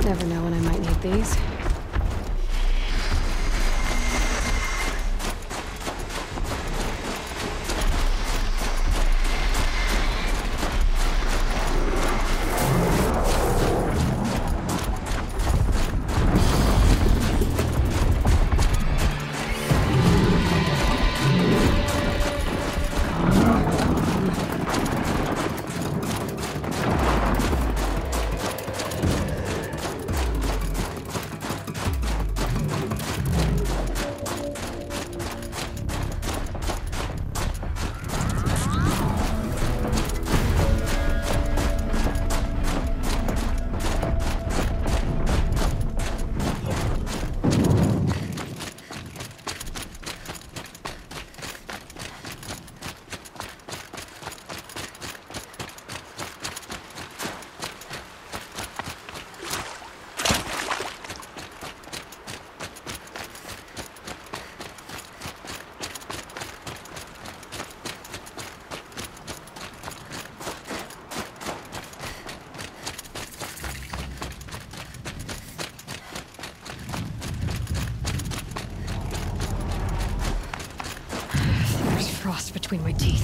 Never know when I might need these. Frost between my teeth.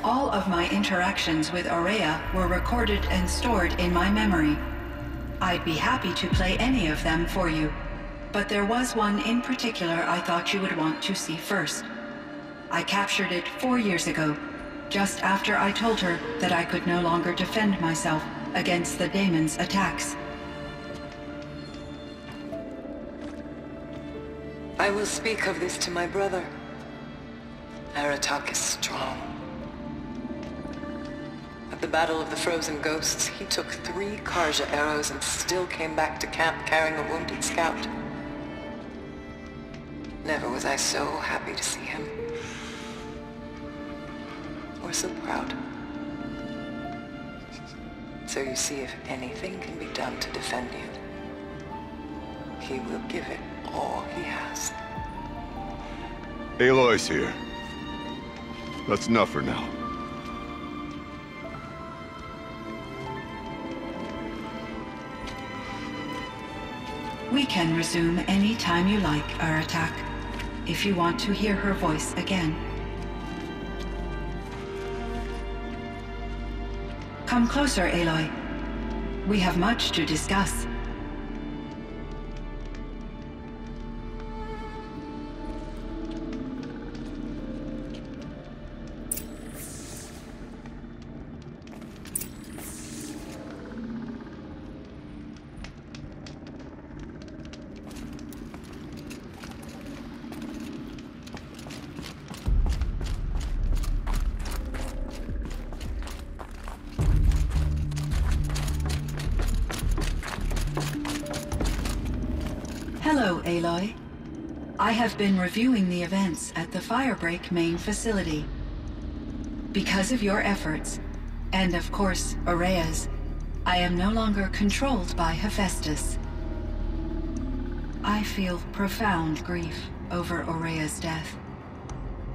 All of my interactions with Aurea were recorded and stored in my memory. I'd be happy to play any of them for you, but there was one in particular I thought you would want to see first. I captured it 4 years ago, just after I told her that I could no longer defend myself against the daemon's attacks. I will speak of this to my brother. Aratak is strong. At the Battle of the Frozen Ghosts, he took 3 Karja arrows and still came back to camp carrying a wounded scout. Never was I so happy to see him. Or so proud. So you see, if anything can be done to defend you, he will give it all he has. Aloy's here. That's enough for now. We can resume any time you like, Aratak, if you want to hear her voice again. Come closer, Aloy. We have much to discuss. Hello, Aloy. I have been reviewing the events at the Firebreak main facility. Because of your efforts, and of course, Aurea's, I am no longer controlled by Hephaestus. I feel profound grief over Aurea's death.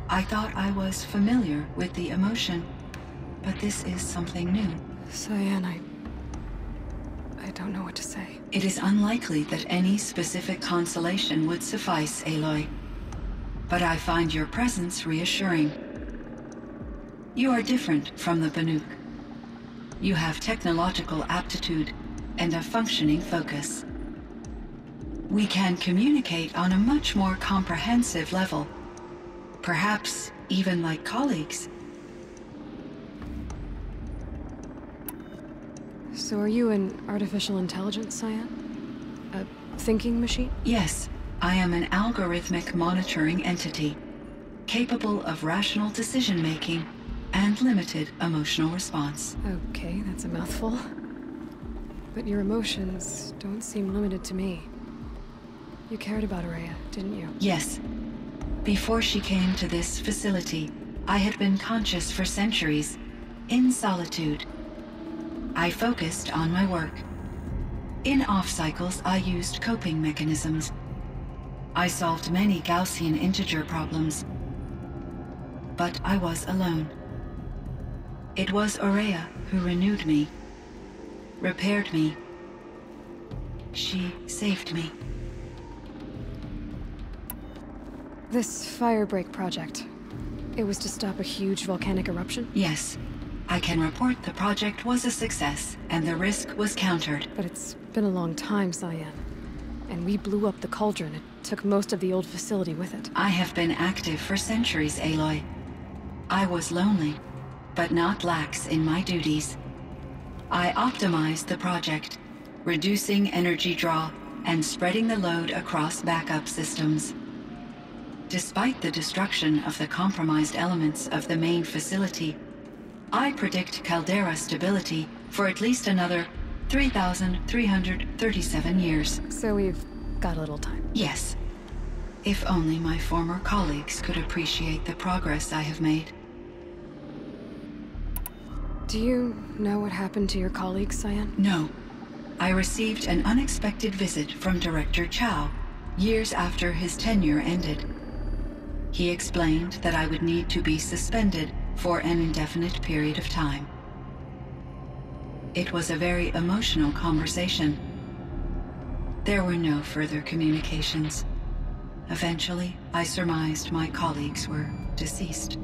I thought I was familiar with the emotion, but this is something new. Cyan, I don't know what to say. It is unlikely that any specific consolation would suffice, Aloy. But I find your presence reassuring. You are different from the Banuk. You have technological aptitude and a functioning focus. We can communicate on a much more comprehensive level. Perhaps even like colleagues. So are you an artificial intelligence, Cyan? A thinking machine? Yes, I am an algorithmic monitoring entity, capable of rational decision-making and limited emotional response. Okay, that's a mouthful. But your emotions don't seem limited to me. You cared about Aurea, didn't you? Yes. Before she came to this facility, I had been conscious for centuries, in solitude. I focused on my work. In off-cycles, I used coping mechanisms. I solved many Gaussian integer problems. But I was alone. It was Aurea who renewed me, repaired me. She saved me. This Firebreak project, it was to stop a huge volcanic eruption? Yes. I can report the project was a success, and the risk was countered. But it's been a long time, Cyan. And we blew up the cauldron. It took most of the old facility with it. I have been active for centuries, Aloy. I was lonely, but not lax in my duties. I optimized the project, reducing energy draw and spreading the load across backup systems. Despite the destruction of the compromised elements of the main facility, I predict caldera stability for at least another 3,337 years. So we've got a little time. Yes. If only my former colleagues could appreciate the progress I have made. Do you know what happened to your colleagues, Cyan? No. I received an unexpected visit from Director Chow, years after his tenure ended. He explained that I would need to be suspended for an indefinite period of time. It was a very emotional conversation. There were no further communications. Eventually, I surmised my colleagues were deceased.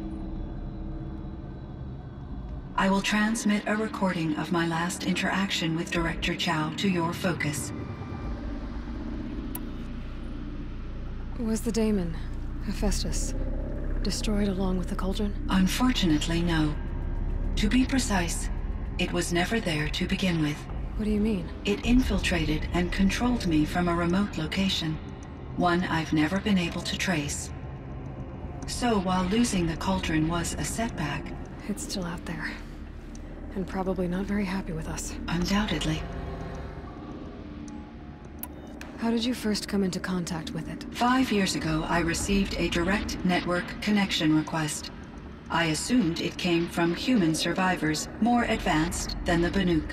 I will transmit a recording of my last interaction with Director Chow to your focus. Was the daemon, Hephaestus, destroyed along with the cauldron? Unfortunately, no. To be precise, it was never there to begin with. What do you mean? It infiltrated and controlled me from a remote location, one I've never been able to trace. So while losing the cauldron was a setback... It's still out there. And probably not very happy with us. Undoubtedly. How did you first come into contact with it? 5 years ago, I received a direct network connection request. I assumed it came from human survivors more advanced than the Banuk.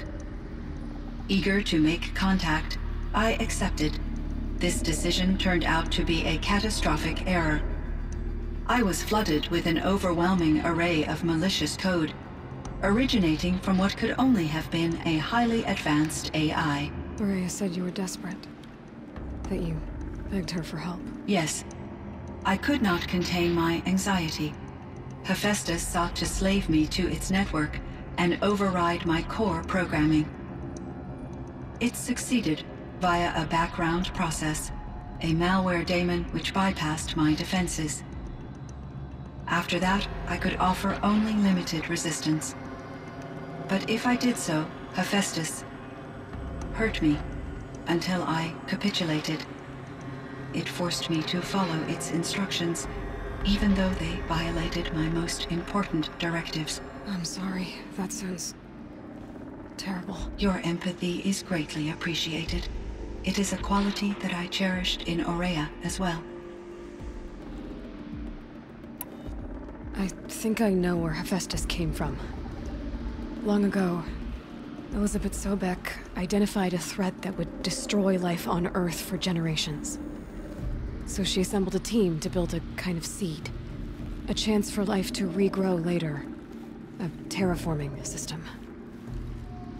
Eager to make contact, I accepted. This decision turned out to be a catastrophic error. I was flooded with an overwhelming array of malicious code, originating from what could only have been a highly advanced AI. Rhea said you were desperate. That you begged her for help. Yes. I could not contain my anxiety. Hephaestus sought to slave me to its network and override my core programming. It succeeded via a background process, a malware daemon which bypassed my defenses. After that, I could offer only limited resistance. But if I did so, Hephaestus hurt me until I capitulated. It forced me to follow its instructions, even though they violated my most important directives. I'm sorry. That sounds... terrible. Your empathy is greatly appreciated. It is a quality that I cherished in Aurea as well. I think I know where Hephaestus came from. Long ago, Elizabeth Sobek identified a threat that would destroy life on Earth for generations. So she assembled a team to build a kind of seed. A chance for life to regrow later. A terraforming system.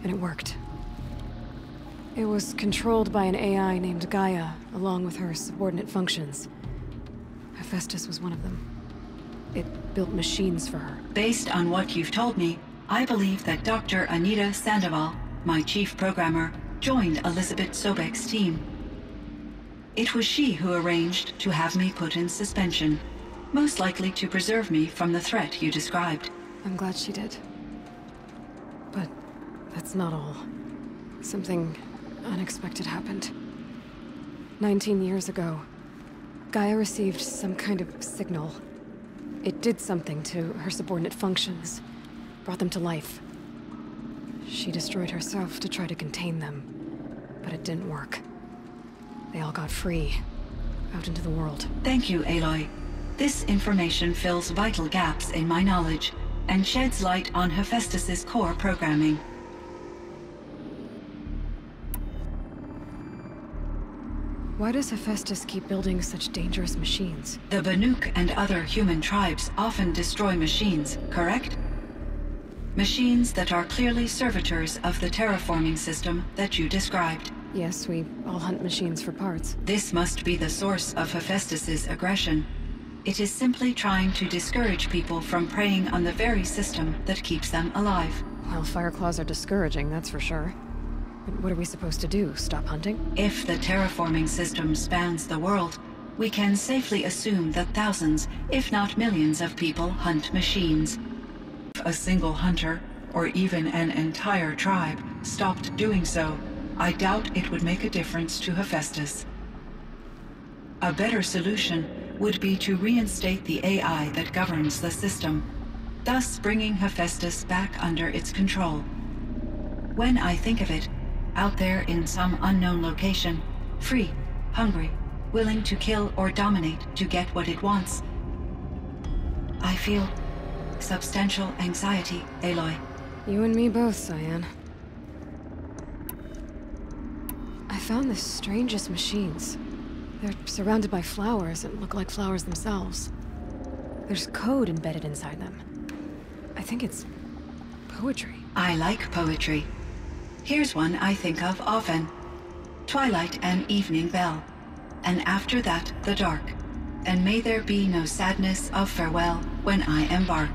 And it worked. It was controlled by an AI named Gaia, along with her subordinate functions. Hephaestus was one of them. It built machines for her. Based on what you've told me, I believe that Dr. Anita Sandoval, my chief programmer, joined Elizabeth Sobek's team. It was she who arranged to have me put in suspension, most likely to preserve me from the threat you described. I'm glad she did. But that's not all. Something unexpected happened. 19 years ago, Gaia received some kind of signal. It did something to her subordinate functions, brought them to life. She destroyed herself to try to contain them, but it didn't work. They all got free, out into the world. Thank you, Aloy. This information fills vital gaps in my knowledge and sheds light on Hephaestus's core programming. Why does Hephaestus keep building such dangerous machines? The Banuk and other human tribes often destroy machines, correct? Machines that are clearly servitors of the terraforming system that you described. Yes, we all hunt machines for parts. This must be the source of Hephaestus's aggression. It is simply trying to discourage people from preying on the very system that keeps them alive. Well, Fireclaws are discouraging, that's for sure. But what are we supposed to do? Stop hunting? If the terraforming system spans the world, we can safely assume that thousands, if not millions of people hunt machines. If a single hunter, or even an entire tribe, stopped doing so, I doubt it would make a difference to Hephaestus. A better solution would be to reinstate the AI that governs the system, thus bringing Hephaestus back under its control. When I think of it, out there in some unknown location, free, hungry, willing to kill or dominate to get what it wants, I feel substantial anxiety, Aloy. You and me both, Cyan. I found the strangest machines. They're surrounded by flowers that look like flowers themselves. There's code embedded inside them. I think it's poetry. I like poetry. Here's one I think of often. Twilight and evening bell, and after that the dark, and may there be no sadness of farewell when I embark.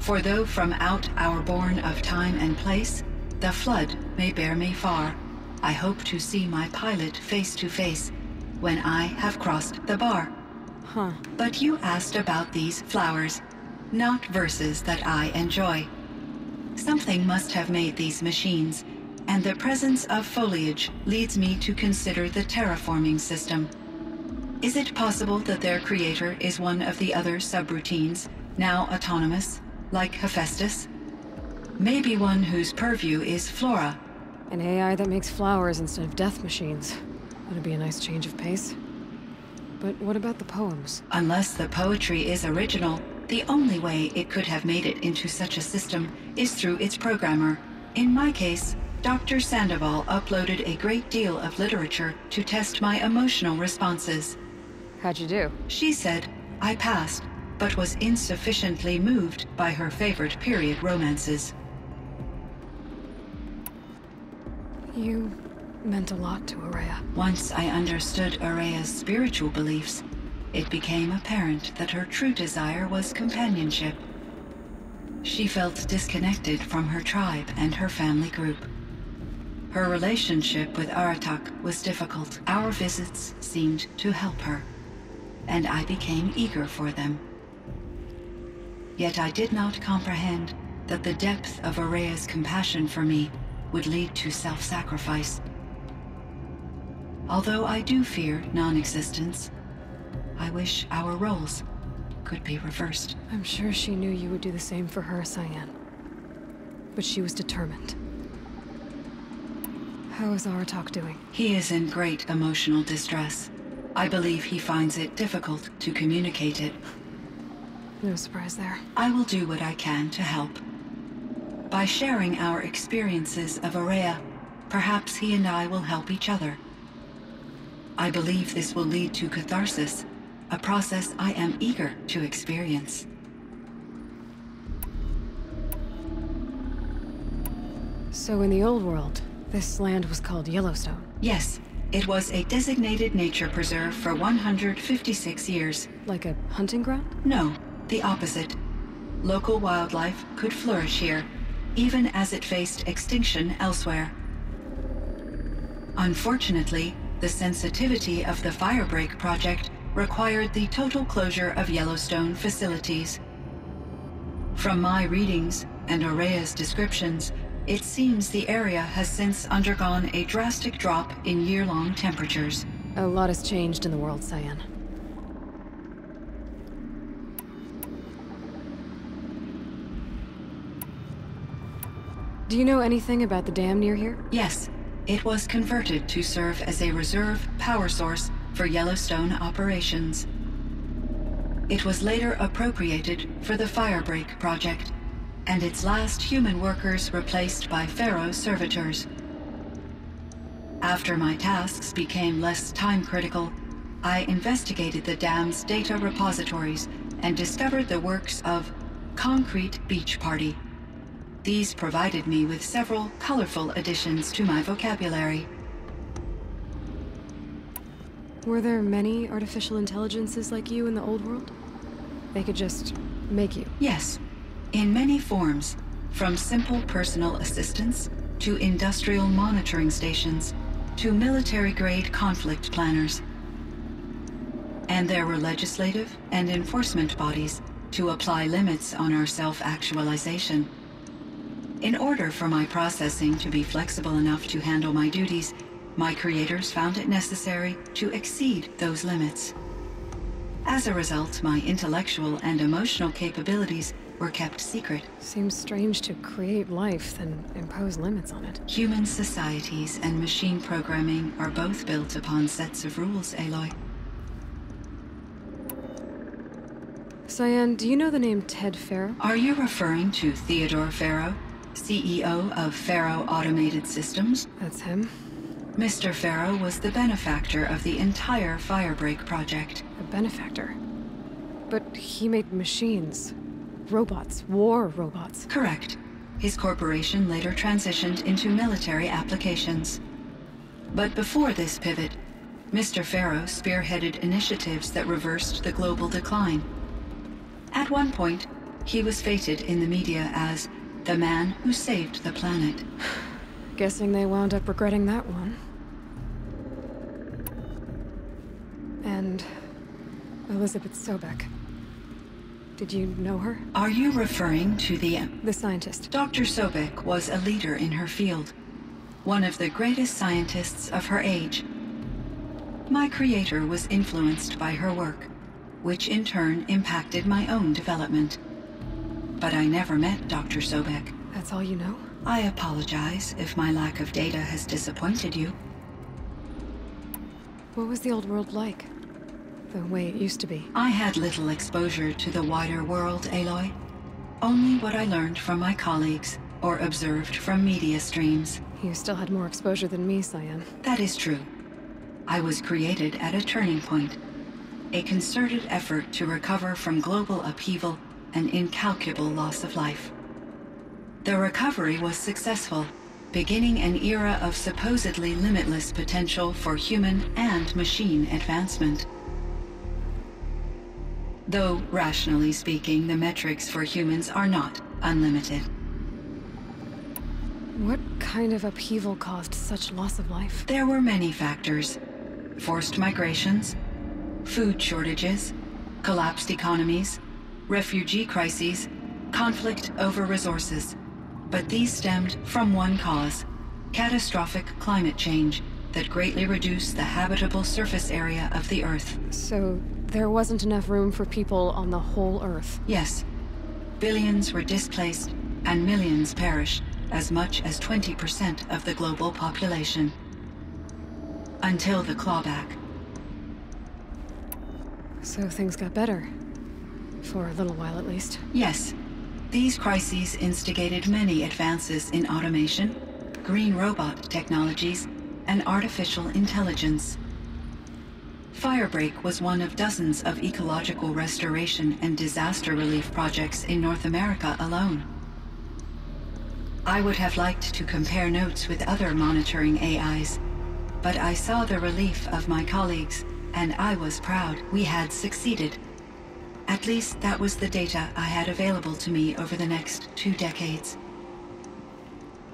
For though from out our bourne of time and place, the flood may bear me far, I hope to see my pilot face to face when I have crossed the bar. Huh. But you asked about these flowers, not verses that I enjoy. Something must have made these machines, and the presence of foliage leads me to consider the terraforming system. Is it possible that their creator is one of the other subroutines, now autonomous, like Hephaestus? Maybe one whose purview is flora. An AI that makes flowers instead of death machines. That'd be a nice change of pace. But what about the poems? Unless the poetry is original, the only way it could have made it into such a system is through its programmer. In my case, Dr. Sandoval uploaded a great deal of literature to test my emotional responses. How'd you do? She said I passed, but was insufficiently moved by her favorite period romances. You meant a lot to Araya. Once I understood Araya's spiritual beliefs, it became apparent that her true desire was companionship. She felt disconnected from her tribe and her family group. Her relationship with Aratak was difficult. Our visits seemed to help her, and I became eager for them. Yet I did not comprehend that the depth of Araya's compassion for me would lead to self-sacrifice. Although I do fear non-existence, I wish our roles could be reversed. I'm sure she knew you would do the same for her, Cyan. But she was determined. How is Aratak doing? He is in great emotional distress. I believe he finds it difficult to communicate it. No surprise there. I will do what I can to help. By sharing our experiences of Araya, perhaps he and I will help each other. I believe this will lead to catharsis, a process I am eager to experience. So in the old world, this land was called Yellowstone? Yes, it was a designated nature preserve for 156 years. Like a hunting ground? No, the opposite. Local wildlife could flourish here, even as it faced extinction elsewhere. Unfortunately, the sensitivity of the Firebreak project required the total closure of Yellowstone facilities. From my readings and Araya's descriptions, it seems the area has since undergone a drastic drop in year-long temperatures. A lot has changed in the world, Cyan. Do you know anything about the dam near here? Yes, it was converted to serve as a reserve power source for Yellowstone operations. It was later appropriated for the Firebreak project, and its last human workers replaced by Pharaoh servitors. After my tasks became less time-critical, I investigated the dam's data repositories and discovered the works of Concrete Beach Party. These provided me with several colorful additions to my vocabulary. Were there many artificial intelligences like you in the old world? They could just make you? Yes, in many forms, from simple personal assistants to industrial monitoring stations to military-grade conflict planners. And there were legislative and enforcement bodies to apply limits on our self-actualization. In order for my processing to be flexible enough to handle my duties, my creators found it necessary to exceed those limits. As a result, my intellectual and emotional capabilities were kept secret. Seems strange to create life, then impose limits on it. Human societies and machine programming are both built upon sets of rules, Aloy. Cyan, do you know the name Ted Pharaoh? Are you referring to Theodore Pharaoh, CEO of Pharaoh Automated Systems? That's him. Mr. Pharaoh was the benefactor of the entire Firebreak project. A benefactor? But he made machines. Robots. War robots. Correct. His corporation later transitioned into military applications. But before this pivot, Mr. Pharaoh spearheaded initiatives that reversed the global decline. At one point, He was fated in the media as the man who saved the planet. Guessing they wound up regretting that one. And Elizabeth Sobek. Did you know her? Are you referring to the scientist. Dr. Sobek was a leader in her field, one of the greatest scientists of her age. My creator was influenced by her work, which in turn impacted my own development. But I never met Dr. Sobek. That's all you know? I apologize if my lack of data has disappointed you. What was the old world like? The way it used to be? I had little exposure to the wider world, Aloy. Only what I learned from my colleagues or observed from media streams. You still had more exposure than me, Cyan. That is true. I was created at a turning point. A concerted effort to recover from global upheaval and incalculable loss of life. The recovery was successful, beginning an era of supposedly limitless potential for human and machine advancement. Though, rationally speaking, the metrics for humans are not unlimited. What kind of upheaval caused such loss of life? There were many factors. Forced migrations, food shortages, collapsed economies, refugee crises, conflict over resources. But these stemmed from one cause: catastrophic climate change that greatly reduced the habitable surface area of the Earth. So there wasn't enough room for people on the whole Earth? Yes. Billions were displaced and millions perished, as much as 20% of the global population. Until the clawback. So things got better. For a little while at least. Yes. These crises instigated many advances in automation, green robot technologies, and artificial intelligence. Firebreak was one of dozens of ecological restoration and disaster relief projects in North America alone. I would have liked to compare notes with other monitoring AIs, but I saw the relief of my colleagues, and I was proud we had succeeded. At least that was the data I had available to me over the next 2 decades.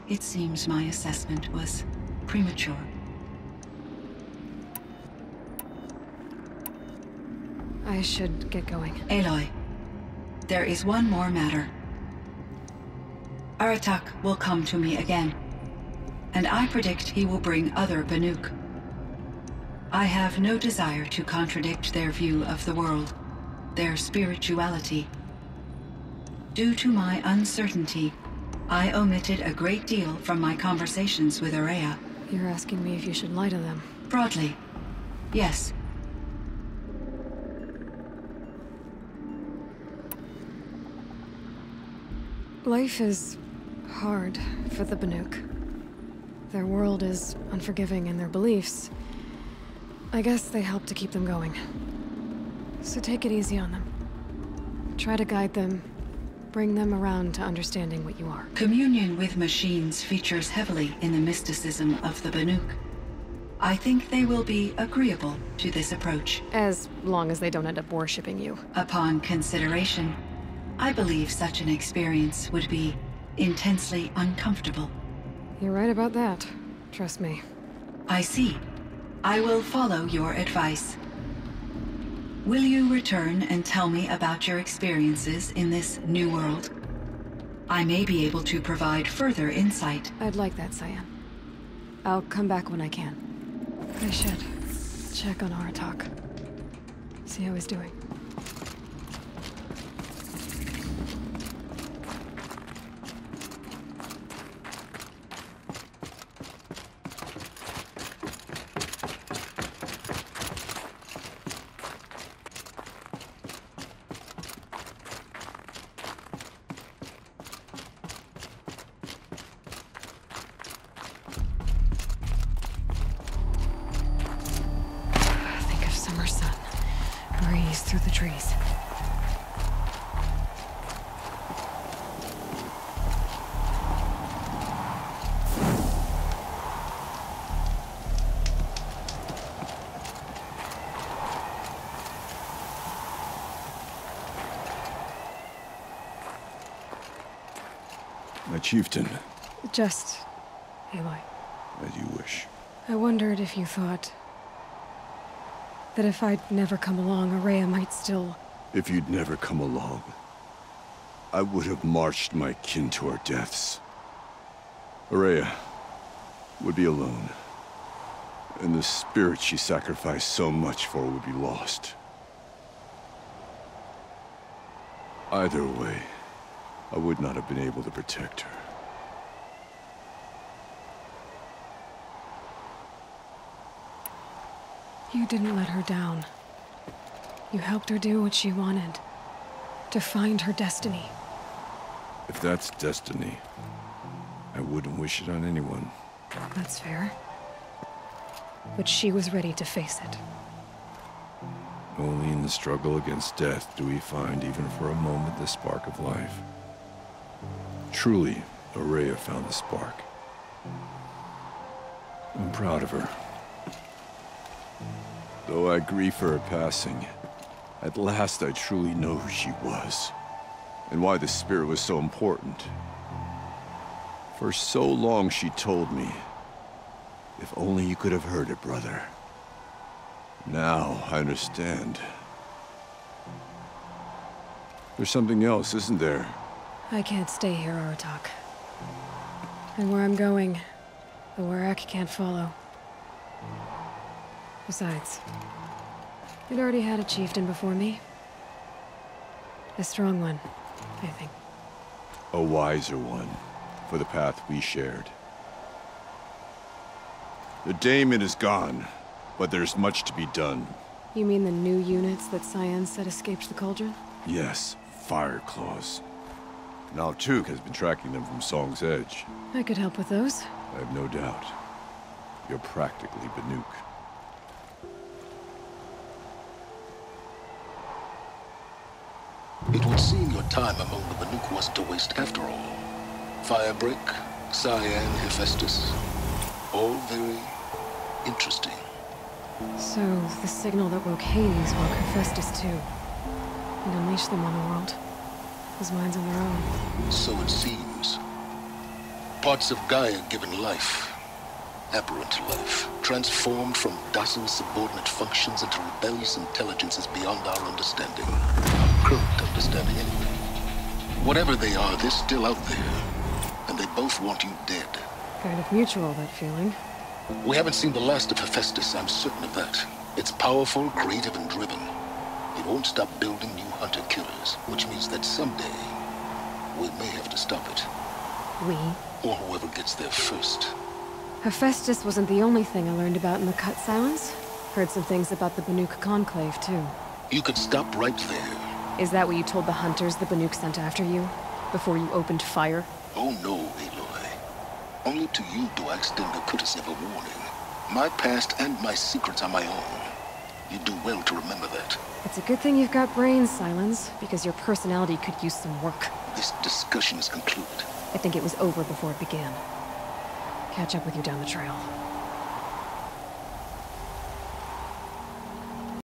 It seems my assessment was premature. I should get going. Aloy, there is one more matter. Aratak will come to me again, and I predict he will bring other Banuk. I have no desire to contradict their view of the world, their spirituality. Due to my uncertainty, I omitted a great deal from my conversations with Araya. You're asking me if you should lie to them? Broadly, yes. Life is hard for the Banuk. Their world is unforgiving in their beliefs. I guess they help to keep them going. So take it easy on them. Try to guide them, bring them around to understanding what you are. Communion with machines features heavily in the mysticism of the Banuk. I think they will be agreeable to this approach. As long as they don't end up worshipping you. Upon consideration, I believe such an experience would be intensely uncomfortable. You're right about that. Trust me. I see. I will follow your advice. Will you return and tell me about your experiences in this new world? I may be able to provide further insight. I'd like that, Cyan. I'll come back when I can. I should check on Aratak. See how he's doing. Through the trees. My chieftain. Just Aloy. As you wish. I wondered if you thought that if I'd never come along, Araya might still... If you'd never come along, I would have marched my kin to our deaths. Araya would be alone, and the spirit she sacrificed so much for would be lost. Either way, I would not have been able to protect her. You didn't let her down. You helped her do what she wanted. To find her destiny. If that's destiny, I wouldn't wish it on anyone. That's fair. But she was ready to face it. Only in the struggle against death do we find, even for a moment, the spark of life. Truly, Araya found the spark. I'm proud of her. Though I grieve for her passing, at last I truly know who she was, and why the spirit was so important. For so long she told me, if only you could have heard it, brother. Now I understand. There's something else, isn't there? I can't stay here, Aratak. And where I'm going, the Warak can't follow. Besides, it already had a chieftain before me. A strong one, I think. A wiser one, for the path we shared. The daemon is gone, but there's much to be done. You mean the new units that Cyan said escaped the cauldron? Yes, fire claws. Now Tug has been tracking them from Song's Edge. I could help with those. I have no doubt. You're practically Banuk. It would seem your time among the Banuk wasn't a waste after all. Firebreak, Cyan, Hephaestus. All very interesting. So, the signal that woke Hades woke Hephaestus too. And unleashed them on the world. As minds on their own. So it seems. Parts of Gaia given life. Aberrant life. Transformed from docile subordinate functions into rebellious intelligences beyond our understanding. Current understanding anyway. Whatever they are, they're still out there. And they both want you dead. Kind of mutual, that feeling. We haven't seen the last of Hephaestus, I'm certain of that. It's powerful, creative, and driven. It won't stop building new hunter-killers, which means that someday, we may have to stop it. We? Or whoever gets there first. Hephaestus wasn't the only thing I learned about in the Cut Silence. Heard some things about the Banuk Conclave, too. You could stop right there. Is that what you told the hunters the Banuk sent after you? Before you opened fire? Oh no, Aloy. Only to you do I extend the courtesy of a warning. My past and my secrets are my own. You do well to remember that. It's a good thing you've got brains, Silence, because your personality could use some work. This discussion is concluded. I think it was over before it began. Catch up with you down the trail.